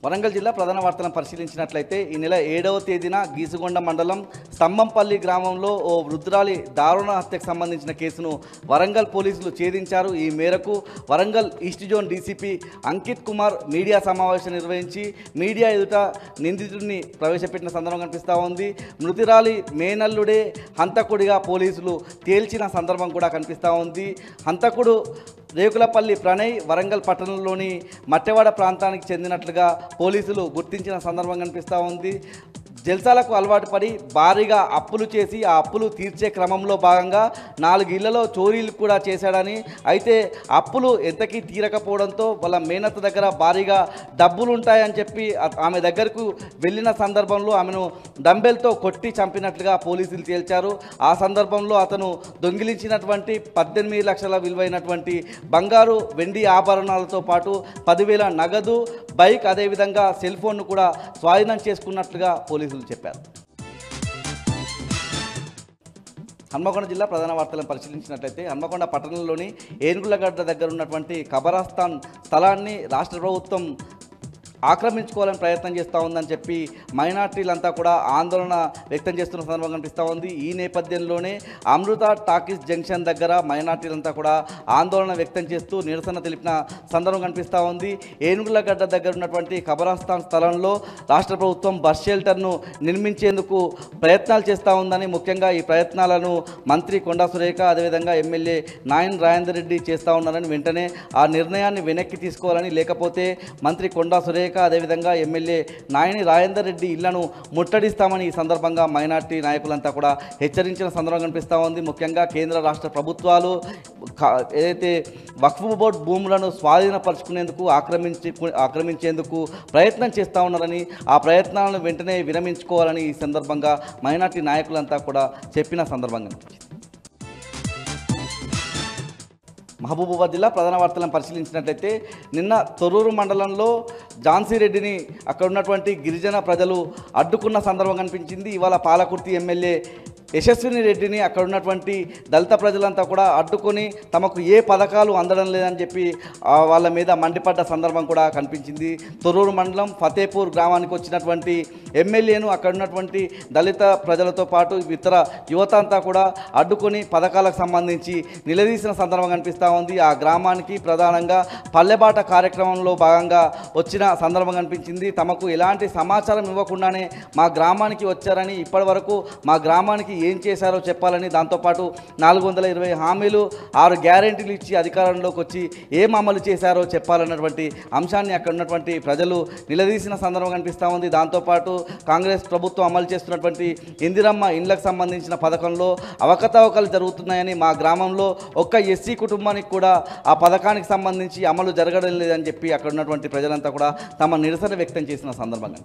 వరంగల్ జిల్లా ప్రధాన వార్తలను పరిశీలించినట్లయితే ఈ నెల 7వ తేదీన గీసుగొండ మండలం స్తంభంపల్లి గ్రామంలో ఓ వృద్ధురాలి దారుణ హత్యకు సంబంధించిన కేసును వరంగల్ పోలీసులు ఛేదించారు. ఈ మేరకు Warangal east zone DCP Ankit Kumar media సమావేశం నిర్వహించి మీడియా ఎదుట నిందితుడిని ప్రవేశపెట్టిన సందర్భం కనిపిస్తూ ఉంది. మృతురాలి మేనల్లుడే హంతకుడిగా పోలీసులు తేల్చిన సందర్భం కూడా కనిపిస్తూ ఉంది. హంతకుడు రేకులపల్లి ప్రణయ్ వరంగల్ పట్టణంలోని మట్టెవాడ ప్రాంతానికి చెందినట్లుగా పోలీసులు గుర్తించిన సందర్భం కనిపిస్తూ ఉంది. జల్సాలకు అలవాటు పడి భారీగా అప్పులు చేసి ఆ అప్పులు తీర్చే క్రమంలో భాగంగా 4 ఇళ్లలో చోరీలు కూడా చేశాడని, అయితే అప్పులు ఎంతకీ తీరకపోవడంతో వాళ్ళ మేనత్త దగ్గర భారీగా డబ్బులు ఉంటాయని చెప్పి ఆమె దగ్గరకు వెళ్ళిన సందర్భంలో ఆమెను డంబెల్తో కొట్టి చంపినట్లుగా పోలీసులు తేల్చారు. ఆ సందర్భంలో అతను దొంగిలించినటువంటి 18 లక్షల విలువైనటువంటి బంగారు వెండి ఆభరణాలతో పాటు 10,000 నగదు, బైక్, అదేవిధంగా సెల్ ఫోన్ను కూడా స్వాధీనం చేసుకున్నట్లుగా పోలీసులు చెప్పారు. హన్మకొండ జిల్లా ప్రధాన వార్తలను పరిశీలించినట్లయితే హన్మకొండ పట్టణంలోని ఏనుగులగడ్డ దగ్గర ఉన్నటువంటి ఖబరాస్థాన్ స్థలాన్ని రాష్ట్ర ప్రభుత్వం ఆక్రమించుకోవాలని ప్రయత్నం చేస్తూ ఉందని చెప్పి మైనార్టీలంతా కూడా ఆందోళన వ్యక్తం చేస్తున్న సందర్భం కనిపిస్తూ ఉంది. ఈ నేపథ్యంలోనే అమృత టాకీస్ జంక్షన్ దగ్గర మైనార్టీలంతా కూడా ఆందోళన వ్యక్తం చేస్తూ నిరసన తెలిపిన సందర్భం కనిపిస్తూ ఉంది. ఏనుగులగడ్డ దగ్గర ఉన్నటువంటి ఖబరాస్థాన్ స్థలంలో రాష్ట్ర ప్రభుత్వం బస్ షెల్టర్ను నిర్మించేందుకు ప్రయత్నాలు చేస్తూ ఉందని, ముఖ్యంగా ఈ ప్రయత్నాలను మంత్రి కొండా సురేఖ అదేవిధంగా ఎమ్మెల్యే నాయన్ రాజేందర్ రెడ్డి చేస్తూ ఉన్నారని, వెంటనే ఆ నిర్ణయాన్ని వెనక్కి తీసుకోవాలని, లేకపోతే మంత్రి కొండా సురేఖ అదేవిధంగా ఎమ్మెల్యే నాయని రాజేందర్ రెడ్డి ఇళ్లను ముట్టడిస్తామని ఈ సందర్భంగా మైనార్టీ నాయకులంతా కూడా హెచ్చరించిన సందర్భం కనిపిస్తూ ఉంది. ముఖ్యంగా కేంద్ర రాష్ట్ర ప్రభుత్వాలు ఏదైతే వక్ఫ్ బోర్డు భూములను స్వాధీనపరుచుకునేందుకు ఆక్రమించేందుకు ప్రయత్నం చేస్తూ ఉన్నారని, ఆ ప్రయత్నాలను వెంటనే విరమించుకోవాలని ఈ సందర్భంగా మైనార్టీ నాయకులంతా కూడా చెప్పిన సందర్భం కనిపించింది. మహబూబాబాద్ జిల్లా ప్రధాన వార్తలను పరిశీలించినట్లయితే నిన్న తొర్రూరు మండలంలో ఝాన్సీ రెడ్డిని అక్కడ ఉన్నటువంటి గిరిజన ప్రజలు అడ్డుకున్న సందర్భం కనిపించింది. ఇవాళ పాలకుర్తి ఎమ్మెల్యే యశస్విని రెడ్డిని అక్కడ ఉన్నటువంటి దళిత ప్రజలంతా కూడా అడ్డుకొని తమకు ఏ పథకాలు అందడం లేదని చెప్పి వాళ్ళ మీద మండిపడ్డ సందర్భం కూడా కనిపించింది. తొర్రూరు మండలం ఫతేపూర్ గ్రామానికి వచ్చినటువంటి ఎమ్మెల్యేను అక్కడ ఉన్నటువంటి దళిత ప్రజలతో పాటు ఇతర యువత అంతా కూడా అడ్డుకొని పథకాలకు సంబంధించి నిలదీసిన సందర్భం కనిపిస్తూ ఉంది. ఆ గ్రామానికి ప్రధానంగా పల్లెబాట కార్యక్రమంలో భాగంగా వచ్చిన సందర్భం కనిపించింది. తమకు ఎలాంటి సమాచారం ఇవ్వకుండానే మా గ్రామానికి వచ్చారని, ఇప్పటి వరకు మా గ్రామానికి ఏం చేశారో చెప్పాలని, దాంతోపాటు 420 హామీలు 6 గ్యారెంటీలు ఇచ్చి అధికారంలోకి వచ్చి ఏం అమలు చేశారో చెప్పాలన్నటువంటి అంశాన్ని అక్కడ ఉన్నటువంటి ప్రజలు నిలదీసిన సందర్భం కనిపిస్తూ ఉంది. దాంతోపాటు కాంగ్రెస్ ప్రభుత్వం అమలు చేస్తున్నటువంటి ఇందిరమ్మ ఇండ్లకు సంబంధించిన పథకంలో అవకతవకలు జరుగుతున్నాయని, మా గ్రామంలో ఒక్క ఎస్సీ కుటుంబానికి కూడా ఆ పథకానికి సంబంధించి అమలు జరగడం లేదని చెప్పి అక్కడ ఉన్నటువంటి ప్రజలంతా కూడా తమ నిరసన వ్యక్తం చేసిన సందర్భంగా